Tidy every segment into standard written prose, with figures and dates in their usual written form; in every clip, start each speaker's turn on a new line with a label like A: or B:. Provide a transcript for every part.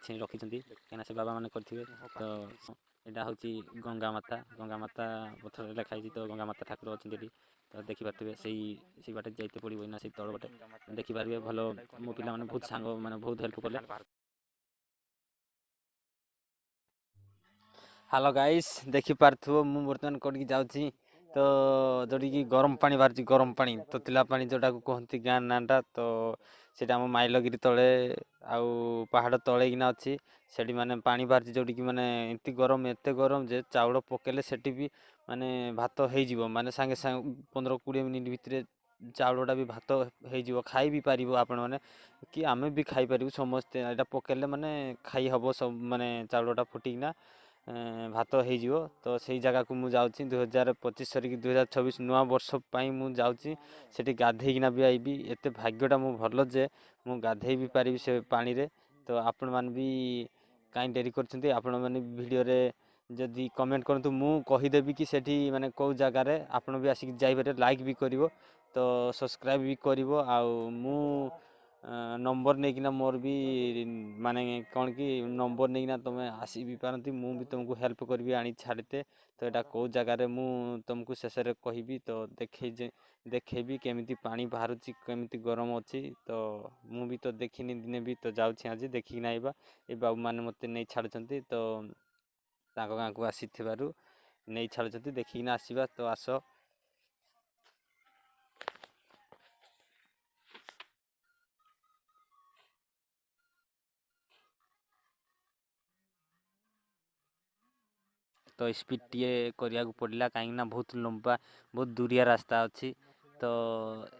A: କିଛି ରଖିଛନ୍ତି କାହିଁକିନା ସେ ବାବା ମାନେ କରିଥିବେ। ତ ଏଇଟା ହେଉଛି ଗଙ୍ଗା ମାତା ପଥରରେ ଲେଖା ହେଇଛି। ତ ଗଙ୍ଗା ମାତା ଠାକୁର ଅଛନ୍ତି ଏଠି। ତ ଦେଖିପାରୁଥିବେ ସେଇ ବାଟେ ଯାଇତେ ପଡ଼ିବ ନା ସେଇ ତଳ ବାଟେ ଦେଖିପାରିବେ। ଭଲ ମୋ ପିଲାମାନେ ବହୁତ ସାଙ୍ଗ ମାନେ ବହୁତ ହେଲ୍ପ କଲେ। ହ୍ୟାଲୋ ଗାଇସ୍, ଦେଖିପାରୁଥିବ ମୁଁ ବର୍ତ୍ତମାନ କୋଉଠିକି ଯାଉଛି। ତ ଯୋଉଠିକି ଗରମ ପାଣି ବାହାରୁଛି, ଗରମ ପାଣି ତତିଲା ପାଣି ଯୋଉଟାକୁ କୁହନ୍ତି ଗାଁ ନାଁଟା। ତ ସେଇଟା ଆମ ମାଇଲଗିରି ତଳେ ଆଉ ପାହାଡ଼ ତଳେଇକିନା ଅଛି। ସେଠି ମାନେ ପାଣି ବାହାରିଛି ଯୋଉଠିକି ମାନେ ଏତେ ଗରମ ଯେ ଚାଉଳ ପକେଇଲେ ସେଠି ବି ମାନେ ଭାତ ହେଇଯିବ। ମାନେ ସାଙ୍ଗେ ସାଙ୍ଗେ 15-20 ମିନିଟ୍ ଭିତରେ ଚାଉଳଟା ବି ଭାତ ହେଇଯିବ। ଖାଇ ବି ପାରିବ ଆପଣମାନେ କି ଆମେ ବି ଖାଇପାରିବୁ ସମସ୍ତେ। ଏଇଟା ପକେଇଲେ ମାନେ ଖାଇ ହେବ ସବୁ, ମାନେ ଚାଉଳଟା ଫୁଟିକିନା ଭାତ ହେଇଯିବ। ତ ସେଇ ଜାଗାକୁ ମୁଁ ଯାଉଛି 2025 ସରିକି 2026 ନୂଆ ବର୍ଷ ପାଇଁ ମୁଁ ଯାଉଛି। ସେଠି ଗାଧେଇକିନା ବି ଆଇବି। ଏତେ ଭାଗ୍ୟଟା ମୁଁ ଭଲ ଯେ ମୁଁ ଗାଧେଇ ବି ପାରିବି ସେ ପାଣିରେ। ତ ଆପଣମାନେ ବି କାହିଁ ଡେରି କରିଛନ୍ତି, ଆପଣମାନେ ଭିଡ଼ିଓରେ ଯଦି କମେଣ୍ଟ କରନ୍ତୁ ମୁଁ କହିଦେବି କି ସେଠି ମାନେ କେଉଁ ଜାଗାରେ ଆପଣ ବି ଆସିକି ଯାଇପାରିବେ। ଲାଇକ୍ ବି କରିବ, ତ ସବସ୍କ୍ରାଇବ୍ ବି କରିବ। ଆଉ ମୁଁ ନମ୍ବର ନେଇକିନା ମୋର ବି ମାନେ କ'ଣ କି ନମ୍ବର ନେଇକିନା ତୁମେ ଆସି ବି ପାରନ୍ତି। ମୁଁ ବି ତୁମକୁ ହେଲ୍ପ କରିବି ଆଣି ଛାଡ଼ିତେ। ତ ଏଇଟା କେଉଁ ଜାଗାରେ ମୁଁ ତୁମକୁ ଶେଷରେ କହିବି। ତ ଦେଖେଇବି କେମିତି ପାଣି ବାହାରୁଛି, କେମିତି ଗରମ ଅଛି। ତ ମୁଁ ବି ତ ଦେଖିନି ଦିନେ ବି, ତ ଯାଉଛି ଆଜି ଦେଖିକି ଆଇବା। ଏ ବାବୁମାନେ ମୋତେ ନେଇ ଛାଡ଼ୁଛନ୍ତି, ତ ତାଙ୍କ ଗାଁକୁ ଆସିଥିବାରୁ ନେଇ ଛାଡ଼ୁଛନ୍ତି। ଦେଖିକିନା ଆସିବା, ତ ଆସ। ତ ସ୍ପିଡ଼ ଟିକେ କରିବାକୁ ପଡ଼ିଲା କାହିଁକିନା ବହୁତ ଲମ୍ବା, ବହୁତ ଦୂରିଆ ରାସ୍ତା ଅଛି। ତ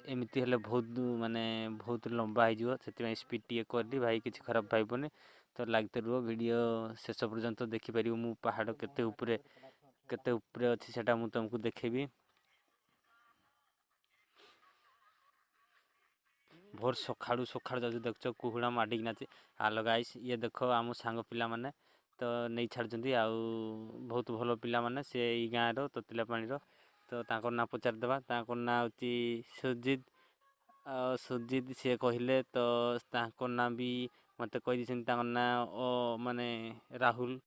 A: ଏମିତି ହେଲେ ବହୁତ ଲମ୍ବା ହେଇଯିବ। ସେଥିପାଇଁ ସ୍ପିଡ଼ ଟିକେ କରିଲି। ଭାଇ କିଛି ଖରାପ ଭାବିବନି। ତ ଲାଗିତେ ରୁହ, ଭିଡ଼ିଓ ଶେଷ ପର୍ଯ୍ୟନ୍ତ ଦେଖିପାରିବ। ମୁଁ ପାହାଡ଼ କେତେ ଉପରେ ଅଛି ସେଟା ମୁଁ ତୁମକୁ ଦେଖେଇବି। ଭୋର ସକାଳୁ ଯାଉଛି, ଦେଖୁଛ କୁହୁଡ଼ା ମାଡ଼ିକିନା ଅଛି। ହ୍ୟାଲୋ ଗାଇସ୍, ଇଏ ଦେଖ ଆମ ସାଙ୍ଗ ପିଲାମାନେ ତ ନେଇ ଛାଡ଼ୁଛନ୍ତି। ଆଉ ବହୁତ ଭଲ ପିଲାମାନେ, ସେ ଏଇ ଗାଁର ତତିଲା ପାଣିର। ତ ତାଙ୍କ ନାଁ ପଚାରିଦେବା। ତାଙ୍କ ନାଁ ହେଉଛି ସୁଜିତ। ସିଏ କହିଲେ ତ ତାଙ୍କ ନାଁ ବି ମୋତେ କହିଦେଇଛନ୍ତି। ତାଙ୍କ ନାଁ ମାନେ ରାହୁଲ।